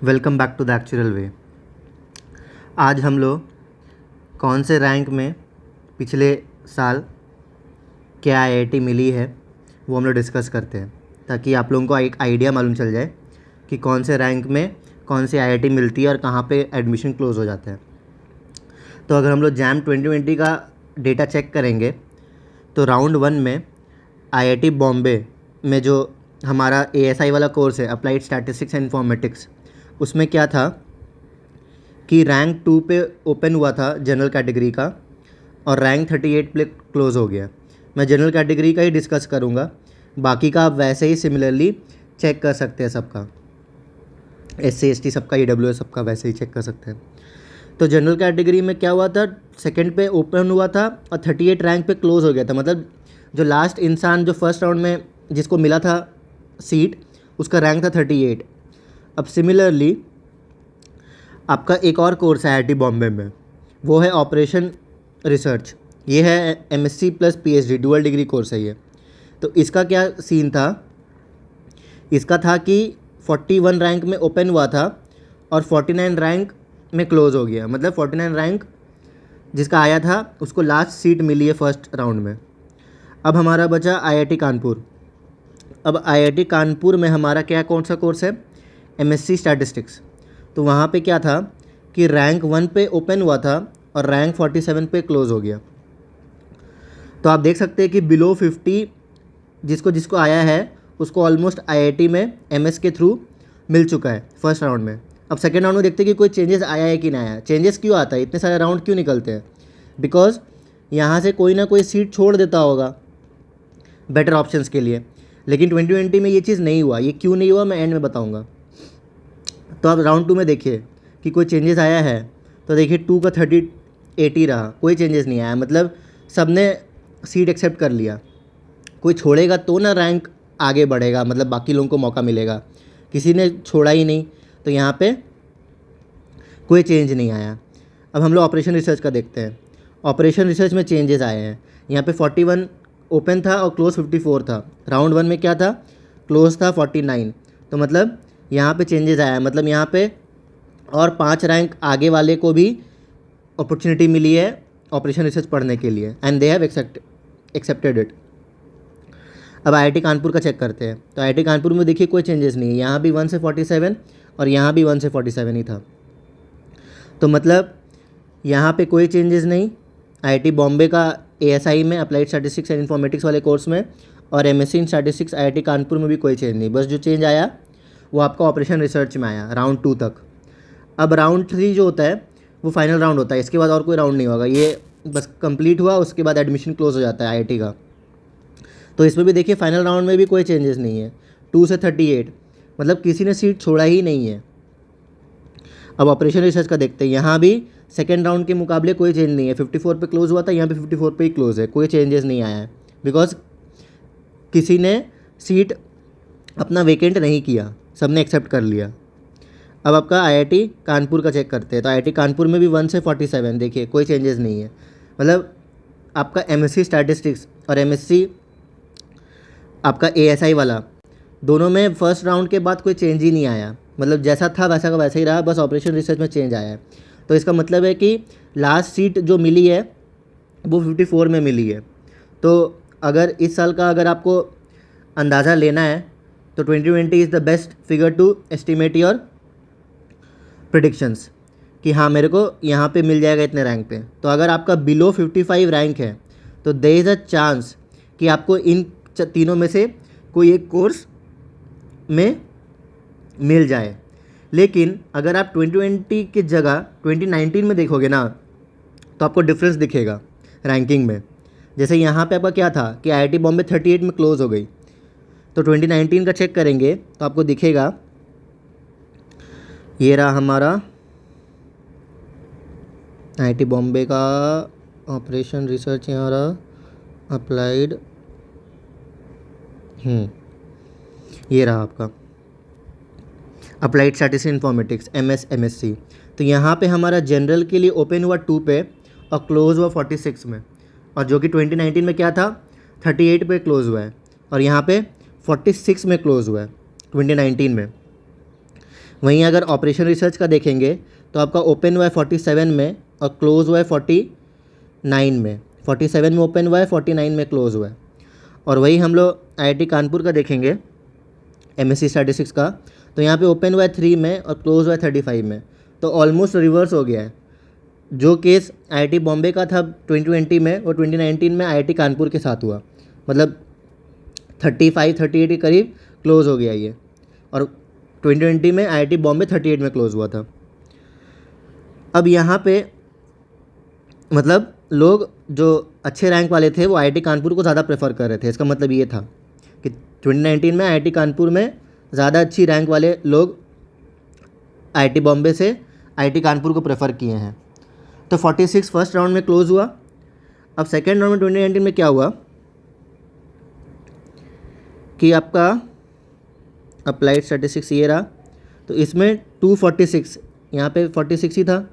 Welcome back to the actual way. आज हम लोग कौन से रैंक में पिछले साल क्या आईआईटी मिली है वो हम लोग डिस्कस करते हैं, ताकि आप लोगों को एक आइडिया मालूम चल जाए कि कौन से रैंक में कौन सी आईआईटी मिलती है और कहाँ पे एडमिशन क्लोज़ हो जाता है। तो अगर हम लोग जैम 2020 का डेटा चेक करेंगे तो राउंड 1 में आईआईटी बॉम्बे में जो हमारा एएसआई वाला कोर्स है, अप्लाइड स्टैटिस्टिक्स एंड इन्फॉर्मेटिक्स, उसमें क्या था कि रैंक 2 पे ओपन हुआ था जनरल कैटेगरी का और रैंक 38 पे क्लोज़ हो गया। मैं जनरल कैटेगरी का ही डिस्कस करूँगा, बाकी का आप वैसे ही सिमिलरली चेक कर सकते हैं। सबका SC ST सबका EWS सबका वैसे ही चेक कर सकते हैं। तो जनरल कैटेगरी में क्या हुआ था, सेकंड पे ओपन हुआ था और 38 रैंक पे क्लोज़ हो गया था। मतलब जो लास्ट इंसान जो फर्स्ट राउंड में जिसको मिला था सीट, उसका रैंक था 38। अब सिमिलरली आपका एक और कोर्स है आईआईटी बॉम्बे में, वो है ऑपरेशन रिसर्च। ये है MSc plus PhD dual degree course है ये। तो इसका क्या सीन था, इसका था कि 41 रैंक में ओपन हुआ था और 49 रैंक में क्लोज़ हो गया। मतलब 49 रैंक जिसका आया था उसको लास्ट सीट मिली है फर्स्ट राउंड में। अब हमारा बचा आईआईटी कानपुर। अब आईआईटी कानपुर में हमारा क्या कौन सा कोर्स है, MSc स्टैटिस्टिक्स। तो वहाँ पे क्या था कि रैंक 1 पे ओपन हुआ था और रैंक 47 पे क्लोज़ हो गया। तो आप देख सकते हैं कि बिलो 50 जिसको जिसको आया है उसको ऑलमोस्ट आईआईटी में MS के थ्रू मिल चुका है फर्स्ट राउंड में। अब सेकेंड राउंड में देखते हैं कि कोई चेंजेस आया है कि नहीं आया। चेंजेस क्यों आता है, इतने सारे राउंड क्यों निकलते हैं? बिकॉज यहाँ से कोई ना कोई सीट छोड़ देता होगा बेटर ऑप्शंस के लिए, लेकिन 2020 में ये चीज़ नहीं हुआ। ये क्यों नहीं हुआ मैं एंड में बताऊँगा। तो आप राउंड 2 में देखिए कि कोई चेंजेस आया है, तो देखिए 2 का 30-80 रहा, कोई चेंजेस नहीं आया। मतलब सब ने सीट एक्सेप्ट कर लिया। कोई छोड़ेगा तो ना रैंक आगे बढ़ेगा, मतलब बाकी लोगों को मौका मिलेगा। किसी ने छोड़ा ही नहीं, तो यहाँ पे कोई चेंज नहीं आया। अब हम लोग ऑपरेशन रिसर्च का देखते हैं। ऑपरेशन रिसर्च में चेंजेस आए हैं। यहाँ पे 41 ओपन था और क्लोज 54 था। राउंड 1 में क्या था, क्लोज था 49। तो मतलब यहाँ पे चेंजेस आया है। मतलब यहाँ पे और 5 रैंक आगे वाले को भी अपॉर्चुनिटी मिली है ऑपरेशन रिसर्च पढ़ने के लिए, and they have accepted it. अब आईआईटी कानपुर का चेक करते हैं। तो आईआईटी कानपुर में देखिए कोई चेंजेस नहीं है। यहाँ भी 1 से 47 और यहाँ भी 1 से 47 ही था। तो मतलब यहाँ पे कोई चेंजेस नहीं। आईआईटी बॉम्बे का ASI में अप्लाइड स्टैटिस्टिक्स एंड इन्फॉर्मेटिक्स वाले कोर्स में और MSc इन स्टैटिस्टिक्स आईआईटी कानपुर में भी कोई चेंज नहीं। बस जो चेंज आया वो आपका ऑपरेशन रिसर्च में आया राउंड 2 तक। अब राउंड 3 जो होता है वो फाइनल राउंड होता है। इसके बाद और कोई राउंड नहीं होगा, ये बस कंप्लीट हुआ, उसके बाद एडमिशन क्लोज हो जाता है आईआईटी का। तो इसमें भी देखिए फाइनल राउंड में भी कोई चेंजेस नहीं है। 2 से 38, मतलब किसी ने सीट छोड़ा ही नहीं है। अब ऑपरेशन रिसर्च का देखते हैं। यहाँ भी सेकेंड राउंड के मुकाबले कोई चेंज नहीं है। 54 पे क्लोज हुआ था, यहाँ पे 54 पे ही क्लोज है, कोई चेंजेस नहीं आया है। बिकॉज किसी ने सीट अपना वेकेंट नहीं किया, सब ने एक्सेप्ट कर लिया। अब आपका आईआईटी कानपुर का चेक करते हैं। तो आईआईटी कानपुर में भी 1 से 47 देखिए कोई चेंजेस नहीं है। मतलब आपका MSc स्टैटिस्टिक्स और MSc आपका ASI वाला, दोनों में फर्स्ट राउंड के बाद कोई चेंज ही नहीं आया। मतलब जैसा था वैसा का वैसा ही रहा, बस ऑपरेशन रिसर्च में चेंज आया है। तो इसका मतलब है कि लास्ट सीट जो मिली है वो 54 में मिली है। तो अगर इस साल का अगर आपको अंदाज़ा लेना है तो 2020 is the best figure to estimate your predictions कि हाँ मेरे को यहाँ पे मिल जाएगा इतने रैंक पे। तो अगर आपका बिलो 55 रैंक है तो देयर इज़ अ चांस कि आपको इन तीनों में से कोई एक कोर्स में मिल जाए। लेकिन अगर आप 2020 की जगह 2019 में देखोगे ना तो आपको डिफरेंस दिखेगा रैंकिंग में। जैसे यहाँ पे आपका क्या था कि आईआईटी बॉम्बे 38 में क्लोज हो गई, तो 2019 का चेक करेंगे तो आपको दिखेगा, ये रहा हमारा आईआईटी बॉम्बे का ऑपरेशन रिसर्च, यहाँ रहा अप्लाइड, ये रहा आपका अप्लाइड स्टैटिस्टिक्स इन्फॉर्मेटिक्स MSc। तो यहाँ पे हमारा जनरल के लिए ओपन हुआ 2 पे और क्लोज हुआ 46 में, और जो कि 2019 में क्या था 38 पे क्लोज हुआ है, और यहाँ पे 46 में क्लोज हुआ है 2019 में। वहीं अगर ऑपरेशन रिसर्च का देखेंगे तो आपका ओपन हुआ है 47 में और क्लोज हुआ है 49 में। 47 में ओपन हुआ है, 49 में क्लोज हुआ है। और वही हम लोग आईआईटी कानपुर का देखेंगे एमएससी स्टैटिस्टिक्स का, तो यहाँ पे ओपन हुआ है 3 में और क्लोज हुआ है 35 में। तो ऑलमोस्ट रिवर्स हो गया है। जो केस आईआईटी बॉम्बे का था 2020 में, वो 2019 में आईआईटी कानपुर के साथ हुआ। मतलब 35-38 के करीब क्लोज हो गया ये, और 2020 में आईआईटी बॉम्बे 38 में क्लोज हुआ था। अब यहाँ पे मतलब लोग जो अच्छे रैंक वाले थे वो आईआईटी कानपुर को ज़्यादा प्रेफर कर रहे थे। इसका मतलब ये था कि 2019 में आईआईटी कानपुर में ज़्यादा अच्छी रैंक वाले लोग आईआईटी बॉम्बे से आईआईटी कानपुर को प्रेफर किए हैं। तो 46 फर्स्ट राउंड में क्लोज हुआ। अब सेकेंड राउंड में 2019 में क्या हुआ कि आपका अप्लाइड स्टैटिस्टिक्स ये रहा, तो इसमें 246, यहाँ पे 46 ही था,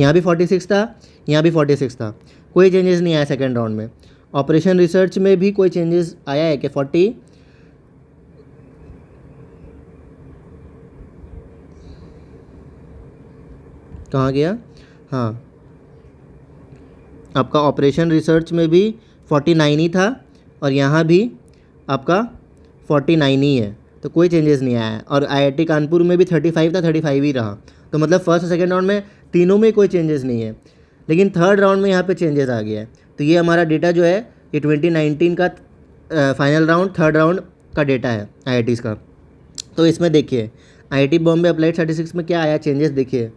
यहाँ भी 46 था, यहाँ भी 46 था। कोई चेंजेस नहीं आया सेकेंड राउंड में। ऑपरेशन रिसर्च में भी कोई चेंजेस आया है कि 40 कहाँ गया, हाँ, आपका ऑपरेशन रिसर्च में भी 49 ही था और यहाँ भी आपका 49 ही है। तो कोई चेंजेस नहीं आया है। और आईआईटी कानपुर में भी 35 था, 35 ही रहा। तो मतलब फर्स्ट और सेकेंड राउंड में तीनों में कोई चेंजेस नहीं है, लेकिन थर्ड राउंड में यहाँ पे चेंजेस आ गया है। तो ये हमारा डेटा जो है ये 2019 का फाइनल राउंड, थर्ड राउंड का डेटा है आईआईटीज़ का। तो इसमें देखिए आईआईटी बॉम्बे अप्लाइड स्टैटिस्टिक्स में क्या आया चेंजेस, देखिए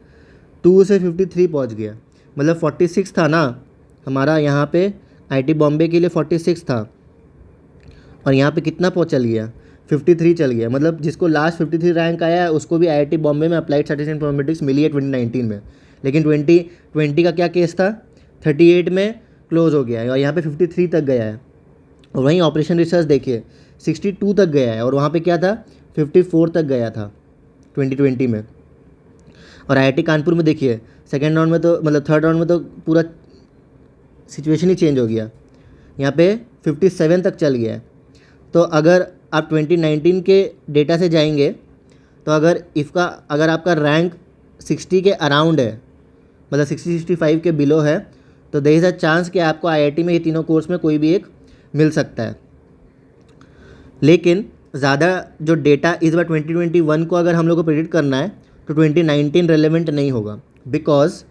2 से 53 पहुँच गया। मतलब 46 था ना हमारा, यहाँ पे आईआईटी बॉम्बे के लिए 46 था और यहाँ पे कितना चल गया, 53 चल गया। मतलब जिसको लास्ट 53 रैंक आया है उसको भी आईआईटी बॉम्बे में अप्लाइड स्टैटिस्टिक्स एंड इन्फॉर्मेटिक्स मिली है 2019 में। लेकिन 2020 का क्या केस था, 38 में क्लोज हो गया है और यहाँ पे 53 तक गया है। और वहीं ऑपरेशन रिसर्च देखिए 62 तक गया है और वहाँ पे क्या था, 54 तक गया था 2020 में। और आईआईटी कानपुर में देखिए सेकेंड राउंड में तो मतलब थर्ड राउंड में तो पूरा सिचुएशन ही चेंज हो गया, यहाँ पे 57 तक चल गया है। तो अगर आप 2019 के डेटा से जाएंगे तो अगर आपका रैंक 60 के अराउंड है, मतलब 60-65 के बिलो है, तो देयर इज़ अ चांस कि आपको आईआईटी में ये तीनों कोर्स में कोई भी एक मिल सकता है। लेकिन ज़्यादा जो डेटा इस बार 2021 को अगर हम लोग को प्रेडिक्ट करना है तो 2019 रेलेवेंट नहीं होगा, बिकॉज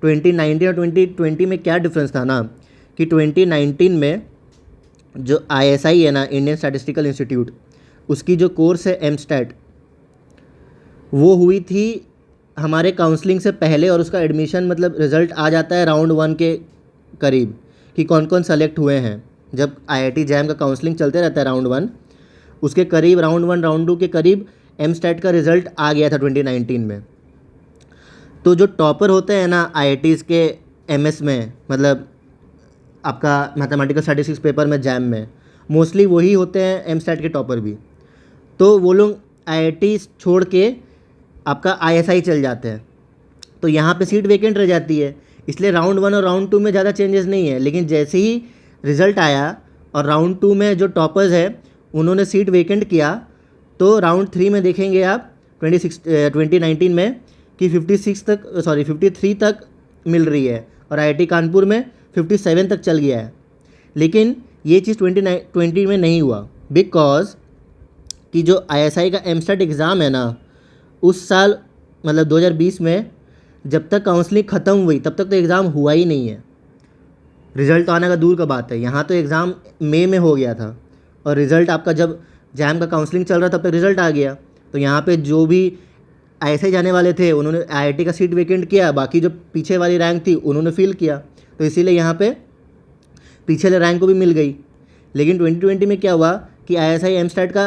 2019 और 2020 में क्या डिफरेंस था ना कि 2019 में जो आईएसआई है ना, इंडियन स्टैटिस्टिकल इंस्टीट्यूट, उसकी जो कोर्स है एमस्टैट, वो हुई थी हमारे काउंसलिंग से पहले और उसका एडमिशन मतलब रिज़ल्ट आ जाता है राउंड 1 के करीब कि कौन कौन सेलेक्ट हुए हैं। जब आईआईटी जैम का काउंसलिंग चलते रहता है राउंड 1, उसके करीब राउंड 1 राउंड 2 के करीब एमस्टैट का रिज़ल्ट आ गया था 2019 में। तो जो टॉपर होते हैं ना आईआईटीज़ के एमएस में, मतलब आपका मैथमेटिकल स्टैटिस्टिक्स पेपर में जैम में, मोस्टली वही होते हैं एमस्टैट के टॉपर भी। तो वो लोग आईआईटी छोड़ के आपका आईएसआई चल जाते हैं, तो यहाँ पे सीट वेकेंट रह जाती है। इसलिए राउंड 1 और राउंड 2 में ज़्यादा चेंजेस नहीं है। लेकिन जैसे ही रिज़ल्ट आया और राउंड 2 में जो टॉपर्स है उन्होंने सीट वेकेंट किया, तो राउंड 3 में देखेंगे आप 2019 में कि 53 तक मिल रही है और आईआईटी कानपुर में 57 तक चल गया है। लेकिन ये चीज़ 2020 में नहीं हुआ, बिकॉज कि जो आईएसआई का एमस्टेट एग्ज़ाम है ना, उस साल मतलब 2020 में जब तक काउंसलिंग ख़त्म हुई तब तक तो एग्ज़ाम हुआ ही नहीं है। रिज़ल्ट तो आने का दूर का बात है, यहाँ तो एग्ज़ाम मई में हो गया था और रिज़ल्ट आपका जब जैम का काउंसलिंग चल रहा तब तक रिज़ल्ट आ गया। तो यहाँ पे जो भी ऐसे जाने वाले थे उन्होंने आईआईटी का सीट वेकेंट किया, बाकी जो पीछे वाली रैंक थी उन्होंने फिल किया, तो इसीलिए यहाँ पे पीछे वाले रैंक को भी मिल गई। लेकिन 2020 में क्या हुआ कि आईएसआई एमस्टैट का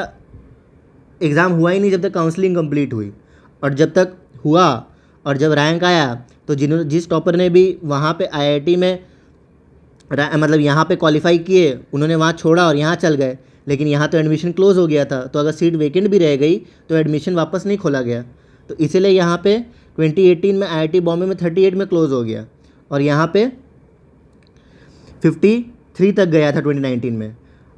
एग्ज़ाम हुआ ही नहीं जब तक काउंसलिंग कंप्लीट हुई, और जब तक हुआ और जब रैंक आया तो जिस टॉपर ने भी वहाँ पे आईआईटी में मतलब यहाँ पे क्वालिफाई किए उन्होंने वहाँ छोड़ा और यहाँ चल गए। लेकिन यहाँ तो एडमिशन क्लोज हो गया था, तो अगर सीट वेकेंट भी रह गई तो एडमिशन वापस नहीं खोला गया। तो इसीलिए यहाँ पे 2018 में आईआईटी बॉम्बे में 38 में क्लोज हो गया और यहाँ पे 53 तक गया था 2019 में।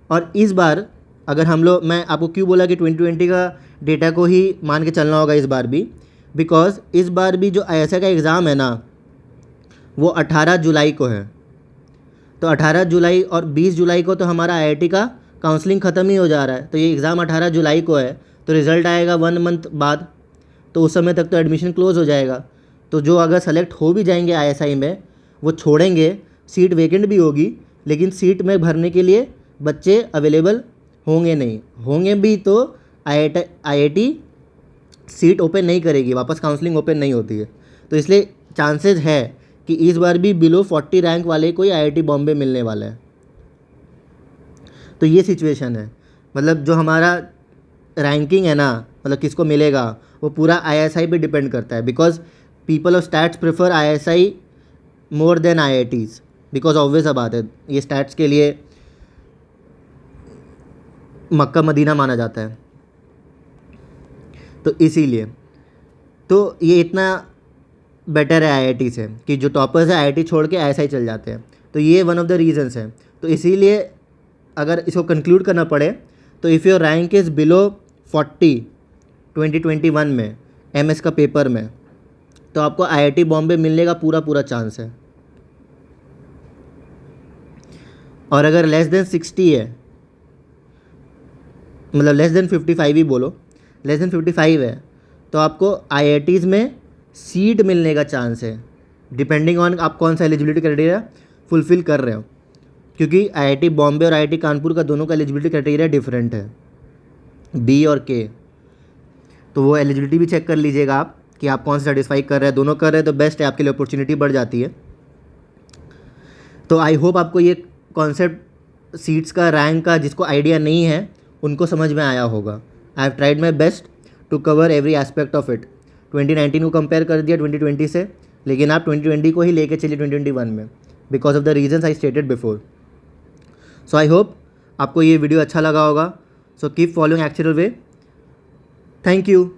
और इस बार अगर हम लोग, मैं आपको क्यों बोला कि 2020 का डेटा को ही मान के चलना होगा इस बार भी, बिकॉज इस बार भी जो ISI का एग्ज़ाम है ना वो 18 जुलाई को है। तो 18 जुलाई और 20 जुलाई को तो हमारा IIT का काउंसलिंग ख़त्म ही हो जा रहा है। तो ये एग्ज़ाम 18 जुलाई को है, तो रिज़ल्ट आएगा 1 मंथ बाद, तो उस समय तक तो एडमिशन क्लोज़ हो जाएगा। तो जो अगर सेलेक्ट हो भी जाएंगे ISI में वो छोड़ेंगे, सीट वेकेंट भी होगी, लेकिन सीट में भरने के लिए बच्चे अवेलेबल होंगे नहीं, होंगे भी तो IIT सीट ओपन नहीं करेगी, वापस काउंसलिंग ओपन नहीं होती है। तो इसलिए चांसेस है कि इस बार भी बिलो 40 रैंक वाले को ही IIT बॉम्बे मिलने वाला है। तो ये सिचुएशन है, मतलब जो हमारा रैंकिंग है ना, मतलब किसको मिलेगा वो पूरा ISI पे डिपेंड करता है, because people of stats prefer ISI more than IITs, because obvious बात है ये स्टैट्स के लिए मक्का मदीना माना जाता है। तो इसीलिए तो ये इतना बेटर है IIT से कि जो टॉपर्स है IIT छोड़ के ISI चल जाते हैं। तो ये वन ऑफ द रीजंस है। तो इसीलिए अगर इसको कंक्लूड करना पड़े तो if your rank is below 40 2021 में MS का पेपर में, तो आपको IIT बॉम्बे मिलने का पूरा चांस है। और अगर लेस देन 60 है, मतलब लेस देन 55 ही बोलो, लेस देन 55 है, तो आपको IITs में सीट मिलने का चांस है, डिपेंडिंग ऑन आप कौन सा एलिजिबिलिटी क्राइटेरिया फुलफ़िल कर रहे हो। क्योंकि IIT बॉम्बे और IIT कानपुर का दोनों का एलिजिबिलिटी क्राइटेरिया डिफरेंट है, B और K। तो वो एलिजिबिलिटी भी चेक कर लीजिएगा आप कि आप कौन सा सेटिस्फाई कर रहे हैं। दोनों कर रहे हैं तो बेस्ट है, आपके लिए अपॉर्चुनिटी बढ़ जाती है। तो आई होप आपको ये कॉन्सेप्ट सीट्स का, रैंक का, जिसको आइडिया नहीं है उनको समझ में आया होगा। I have tried my best to cover every aspect of it. 2019 को कंपेयर कर दिया 2020 से, लेकिन आप 2020 को ही लेके चलिए 2021 में, because of the reasons I stated before. So I hope आपको ये वीडियो अच्छा लगा होगा। So keep following actual way. Thank you.